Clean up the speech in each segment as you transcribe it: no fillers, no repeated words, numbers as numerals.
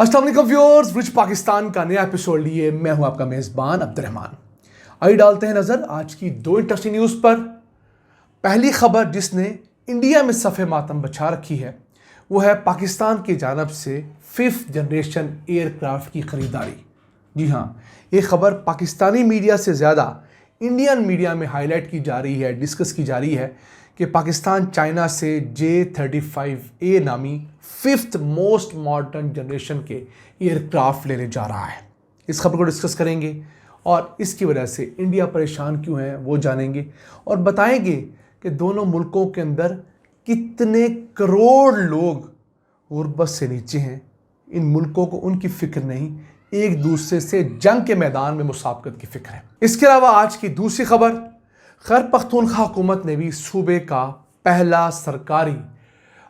अस्सलाम वालेकुम viewers, rich Pakistan का नया एपिसोड लिए मैं हूं आपका मेज़बान अब्दुर्रहमान। आइए डालते हैं नज़र आज की दो इंटरेस्टिंग न्यूज़ पर। पहली खबर जिसने इंडिया में सफ़े मातम बचा रखी है वो है पाकिस्तान की जानब से 5th जनरेशन एयरक्राफ्ट की ख़रीदारी। जी हाँ, ये खबर पाकिस्तानी मीडिया से ज़्यादा इंडियन मीडिया में हाईलाइट की जा रही है, डिस्कस की जा रही है कि पाकिस्तान चाइना से J-35A नामी 5th मोस्ट मॉडर्न जनरेशन के एयरक्राफ्ट लेने जा रहा है। इस खबर को डिस्कस करेंगे और इसकी वजह से इंडिया परेशान क्यों है वो जानेंगे और बताएंगे कि दोनों मुल्कों के अंदर कितने करोड़ लोग गुर्बत से नीचे हैं। इन मुल्कों को उनकी फ़िक्र नहीं, एक दूसरे से जंग के मैदान में मुसाबकत की फ़िक्र है। इसके अलावा आज की दूसरी खबर, खैबर पख्तूनख्वा हुकूमत ने भी सूबे का पहला सरकारी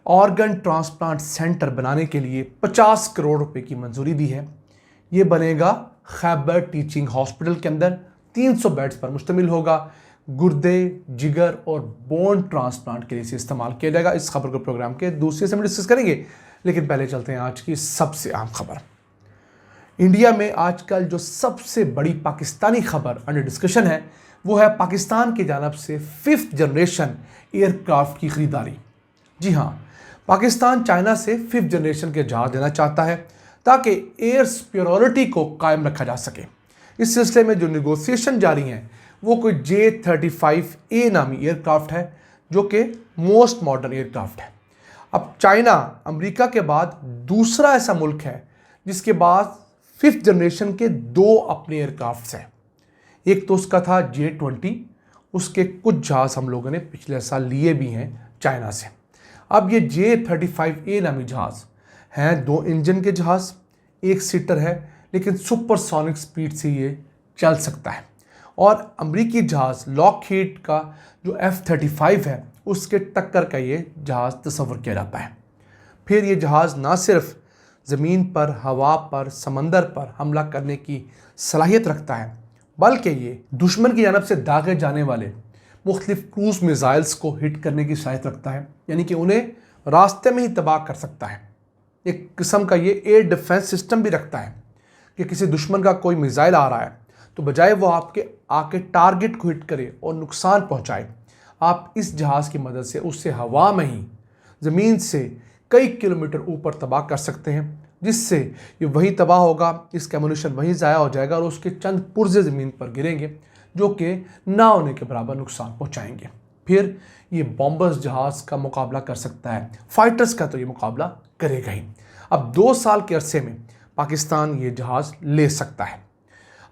ऑर्गन ट्रांसप्लांट सेंटर बनाने के लिए 50 करोड़ रुपए की मंजूरी दी है। ये बनेगा खैबर टीचिंग हॉस्पिटल के अंदर, 300 बेड्स पर मुश्तमिल होगा। गुर्दे, जिगर और बोन ट्रांसप्लांट के लिए इसे इस्तेमाल किया जाएगा। इस खबर को प्रोग्राम के दूसरे से हम डिस्कस करेंगे, लेकिन पहले चलते हैं आज की सबसे अहम खबर। इंडिया में आजकल जो सबसे बड़ी पाकिस्तानी खबर अंडर डिस्कशन है वो है पाकिस्तान की जानब से 5th जनरेशन एयरक्राफ्ट की खरीदारी। जी हाँ, पाकिस्तान चाइना से 5th जनरेशन के जहाज़ लेना चाहता है ताकि एयर सुपीरियरिटी को कायम रखा जा सके। इस सिलसिले में जो निगोसिएशन जारी हैं वो कोई J-35A नामी एयरक्राफ्ट है जो कि मोस्ट मॉडर्न एयरक्राफ्ट है। अब चाइना अमेरिका के बाद दूसरा ऐसा मुल्क है जिसके पास 5th जनरेशन के दो अपने एयरक्राफ्ट्स हैं। एक तो उसका था J-20, उसके कुछ जहाज़ हम लोगों ने पिछले साल लिए भी हैं चाइना से। अब ये J-35A नामी जहाज़ हैं 2 इंजन के जहाज़, 1 सीटर है, लेकिन सुपरसोनिक स्पीड से ये चल सकता है। और अमरीकी जहाज़ लॉकहीड का जो F-35 है उसके टक्कर का ये जहाज़ तस्वर किया जाता है। फिर ये जहाज़ ना सिर्फ ज़मीन पर, हवा पर, समंदर पर हमला करने की सलाहियत रखता है, बल्कि ये दुश्मन की जानब से दागे जाने वाले मुख्तलिफ क्रूज़ मिसाइल्स को हिट करने की सलाहियत रखता है, यानी कि उन्हें रास्ते में ही तबाह कर सकता है। एक किस्म का ये एयर डिफेंस सिस्टम भी रखता है कि किसी दुश्मन का कोई मिसाइल आ रहा है तो बजाय वो आपके आके टारगेट को हिट करे और नुकसान पहुंचाए, आप इस जहाज़ की मदद से उससे हवा में ही ज़मीन से कई किलोमीटर ऊपर तबाह कर सकते हैं, जिससे ये वहीं तबाह होगा, इसका एमुनिशन वहीं ज़ाया हो जाएगा और उसके चंद पुर्जे ज़मीन पर गिरेंगे जो कि ना होने के बराबर नुकसान पहुंचाएंगे। फिर ये बॉम्बर्स जहाज़ का मुकाबला कर सकता है, फाइटर्स का तो ये मुकाबला करेगा ही। अब 2 साल के अरसे में पाकिस्तान ये जहाज़ ले सकता है।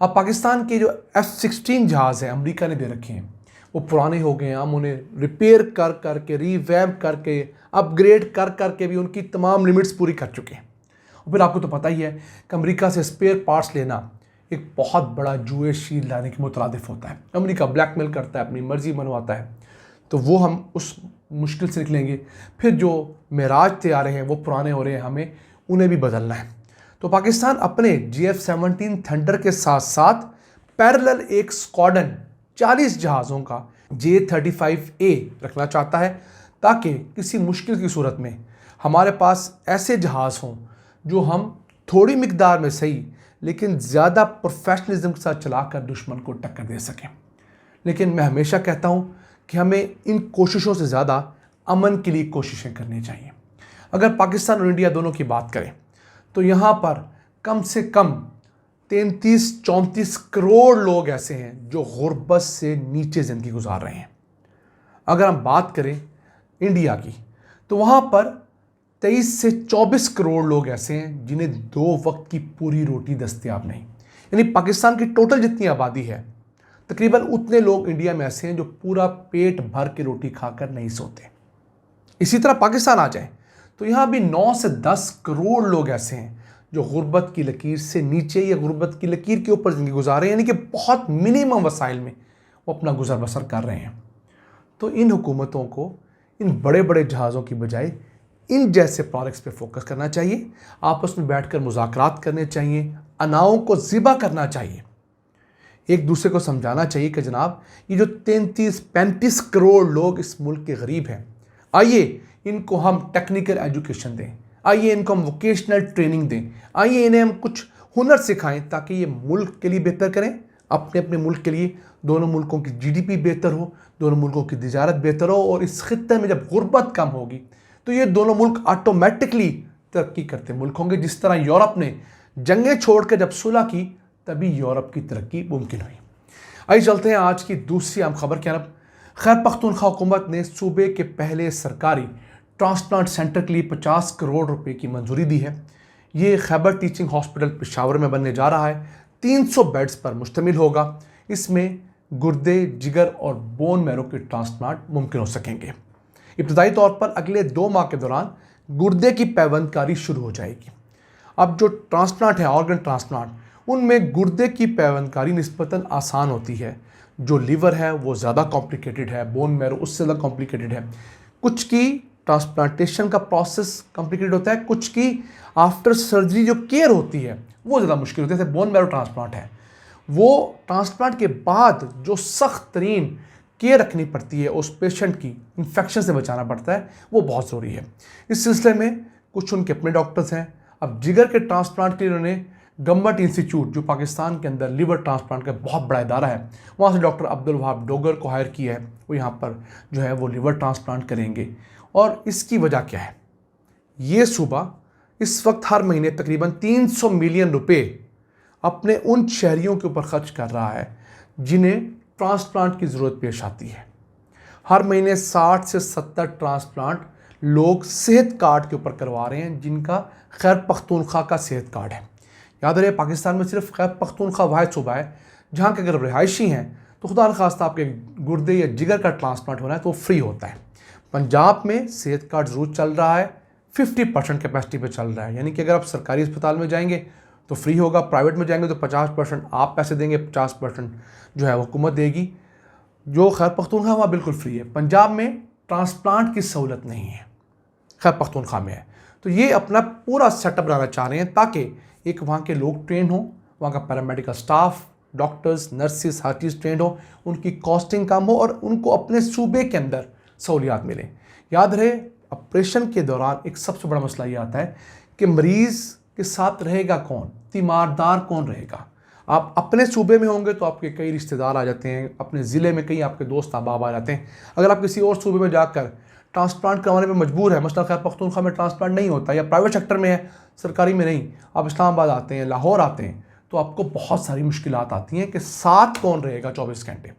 अब पाकिस्तान के जो F-16 जहाज़ हैं अमेरिका ने दे रखे हैं वो पुराने हो गए हैं। हम उन्हें रिपेयर कर करके, रीवैम्प करके, अपग्रेड कर करके भी उनकी तमाम लिमिट्स पूरी कर चुके हैं। और फिर आपको तो पता ही है कि अमेरिका से स्पेयर पार्ट्स लेना एक बहुत बड़ा जुए शील लाने के मुतरादिफ होता है। अमेरिका ब्लैकमेल करता है, अपनी मर्जी मनवाता है, तो वो हम उस मुश्किल से निकलेंगे। फिर जो मेराज तैयारे हैं वो पुराने हो रहे हैं, हमें उन्हें भी बदलना है। तो पाकिस्तान अपने GF-17 थंडर के साथ साथ पैरेलल एक स्क्वाड्रन 40 जहाज़ों का J-35A रखना चाहता है ताकि किसी मुश्किल की सूरत में हमारे पास ऐसे जहाज़ हों जो हम थोड़ी मिकदार में सही लेकिन ज़्यादा प्रोफेशनलिज्म के साथ चलाकर दुश्मन को टक्कर दे सकें। लेकिन मैं हमेशा कहता हूँ कि हमें इन कोशिशों से ज़्यादा अमन के लिए कोशिशें करनी चाहिए। अगर पाकिस्तान और इंडिया दोनों की बात करें तो यहाँ पर कम से कम 33-34 करोड़ लोग ऐसे हैं जो गुर्बत से नीचे ज़िंदगी गुजार रहे हैं। अगर हम बात करें इंडिया की तो वहाँ पर 23 से 24 करोड़ लोग ऐसे हैं जिन्हें 2 वक्त की पूरी रोटी दस्तयाब नहीं। यानी पाकिस्तान की टोटल जितनी आबादी है तकरीबन उतने लोग इंडिया में ऐसे हैं जो पूरा पेट भर के रोटी खाकर नहीं सोते। इसी तरह पाकिस्तान आ जाए तो यहाँ भी 9 से 10 करोड़ लोग ऐसे हैं जो गुर्बत की लकीर से नीचे या गुर्बत की लकीर के ऊपर ज़िंदगी गुजार रहे हैं, यानी कि बहुत मिनिमम वसाइल में वो अपना गुजर बसर कर रहे हैं। तो इन हुकूमतों को इन बड़े बड़े जहाज़ों की बजाय इन जैसे प्रोजेक्ट्स पे फोकस करना चाहिए, आपस में बैठकर मुज़ाकरात करने चाहिए, अनाओं को ज़िबा करना चाहिए, एक दूसरे को समझाना चाहिए कि जनाब ये जो 33-35 करोड़ लोग इस मुल्क के गरीब हैं, आइए इनको हम टेक्निकल एजुकेशन दें, आइए इनको हम वोकेशनल ट्रेनिंग दें, आइए इन्हें हम कुछ हुनर सिखाएं ताकि ये मुल्क के लिए बेहतर करें, अपने अपने मुल्क के लिए, दोनों मुल्कों की जीडीपी बेहतर हो, दोनों मुल्कों की तिजारत बेहतर हो, और इस खित्ते में जब गुर्बत कम होगी तो ये दोनों मुल्क ऑटोमेटिकली तरक्की करते मुल्क होंगे। जिस तरह यूरोप ने जंगें छोड़ कर जब सुलह की तभी यूरोप की तरक्की मुमकिन हुई। आइए चलते हैं आज की दूसरी अहम खबर की तरफ। खैबर पख्तूनख्वा हुकूमत ने सूबे के पहले सरकारी ट्रांसप्लांट सेंटर के लिए 50 करोड़ रुपए की मंजूरी दी है। ये खैबर टीचिंग हॉस्पिटल पेशावर में बनने जा रहा है। 300 बेड्स पर मुश्तमिल होगा। इसमें गुर्दे, जिगर और बोन मैरो के ट्रांसप्लांट मुमकिन हो सकेंगे। इब्तदाई तौर पर अगले 2 माह के दौरान गुर्दे की पैवंदकारी शुरू हो जाएगी। अब जो ट्रांसप्लांट है, ऑर्गन ट्रांसप्लांट, उनमें गुर्दे की पैवंदकारी निस्बतन आसान होती है। जो लीवर है वो ज़्यादा कॉम्प्लिकेटेड है, बोन मैरो उससे ज़्यादा कॉम्प्लिकेटेड है। कुछ की ट्रांसप्लांटेशन का प्रोसेस कॉम्प्लिकेटेड होता है, कुछ की आफ्टर सर्जरी जो केयर होती है वो ज़्यादा मुश्किल होती है। जैसे बोन मैरो ट्रांसप्लांट है, वो ट्रांसप्लांट के बाद जो सख्त तरीन केयर रखनी पड़ती है, उस पेशेंट की इन्फेक्शन से बचाना पड़ता है, वो बहुत ज़रूरी है। इस सिलसिले में कुछ उनके अपने डॉक्टर्स हैं। अब जिगर के ट्रांसप्लांट के लिए उन्होंने गम्बट इंस्टीट्यूट, जो पाकिस्तान के अंदर लिवर ट्रांसप्लांट का बहुत बड़ा इदारा है, वहाँ से डॉक्टर अब्दुल वहाब डोगर को हायर किया है। वो यहाँ पर जो है वो लिवर ट्रांसप्लांट करेंगे। और इसकी वजह क्या है? ये सूबा इस वक्त हर महीने तकरीबन 300 मिलियन रुपए अपने उन शहरियों के ऊपर खर्च कर रहा है जिन्हें ट्रांसप्लांट की ज़रूरत पेश आती है। हर महीने 60 से 70 ट्रांसप्लांट लोग सेहत कार्ड के ऊपर करवा रहे हैं, जिनका खैबर पख्तूनख्वा का सेहत कार्ड है। याद रहे, पाकिस्तान में सिर्फ खैबर पख्तूनख्वा वाहिद सूबा है जहाँ के अगर रिहायशी हैं तो खुदा न खास्ता आपके गुर्दे या जिगर का ट्रांसप्लांट होना है तो वो फ्री होता है। पंजाब में सेहत कार्ड ज़रूर चल रहा है, 50% कैपेसिटी पे चल रहा है। यानी कि अगर आप सरकारी अस्पताल में जाएंगे तो फ्री होगा, प्राइवेट में जाएंगे तो 50% आप पैसे देंगे, 50% जो है हुकूमत देगी। जो खैबर पख्तूनख्वा वहाँ बिल्कुल फ्री है। पंजाब में ट्रांसप्लांट की सहूलत नहीं है, खैबर पख्तूनख्वा में है। तो ये अपना पूरा सेटअप बनाना चाह रहे हैं ताकि एक वहाँ के लोग ट्रेन हो, वहाँ का पैरामेडिकल स्टाफ, डॉक्टर्स, नर्सिस, हर चीज़ ट्रेंड हो, उनकी कॉस्टिंग कम हो और उनको अपने सूबे के अंदर सहूलियात मिले। याद रहे, ऑपरेशन के दौरान एक सबसे बड़ा मसला ये आता है कि मरीज़ के साथ रहेगा कौन, तीमारदार कौन रहेगा। आप अपने सूबे में होंगे तो आपके कई रिश्तेदार आ जाते हैं, अपने ज़िले में कई आपके दोस्त अहबाब आ जाते हैं। अगर आप किसी और सूबे में जाकर ट्रांसप्लांट करवाने में मजबूर है, मसलन खैबर पख्तूनख्वा में ट्रांसप्लांट नहीं होता या प्राइवेट सेक्टर में है, सरकारी में नहीं, आप इस्लामाबाद आते हैं, लाहौर आते हैं, तो आपको बहुत सारी मुश्किलात आती हैं कि साथ कौन रहेगा 24 घंटे।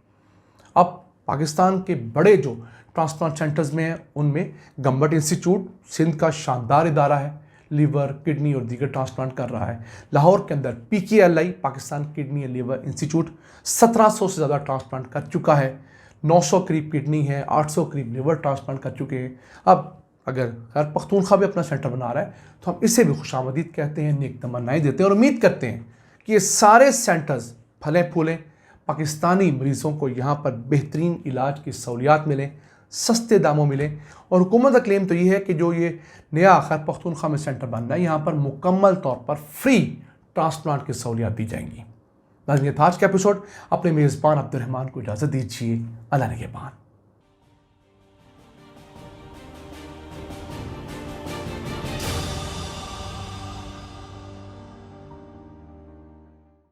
अब पाकिस्तान के बड़े जो ट्रांसप्लांट सेंटर्स में हैं उनमें गम्बट इंस्टीट्यूट सिंध का शानदार इदारा है, लीवर, किडनी और दीगर ट्रांसप्लांट कर रहा है। लाहौर के अंदर PKLI, Pakistan kidney and liver institute, 1700 से ज़्यादा ट्रांसप्लांट कर चुका है। 900 करीब किडनी है, 800 करीब लिवर ट्रांसप्लांट कर चुके हैं। अब अगर खैबर पख्तूनख्वा भी अपना सेंटर बना रहा है तो हम इसे भी खुशामदीद कहते हैं, नेक तमन्नाएं देते हैं और उम्मीद करते हैं कि ये सारे सेंटर्स फलें फूलें, पाकिस्तानी मरीज़ों को यहाँ पर बेहतरीन इलाज की सहूलियात मिलें, सस्ते दामों मिले। और हुकूमत का क्लेम तो ये है कि जो ये नया खैबर पख्तूनख्वा में सेंटर बन रहा है, यहाँ पर मुकम्मल तौर पर फ्री ट्रांसप्लांट की सहूलियात दी जाएंगी। नाज़रीन, आज का एपिसोड अपने मेज़बान अब्दुर्रहमान को इजाज़त दीजिए। अल्लाह निगहबान।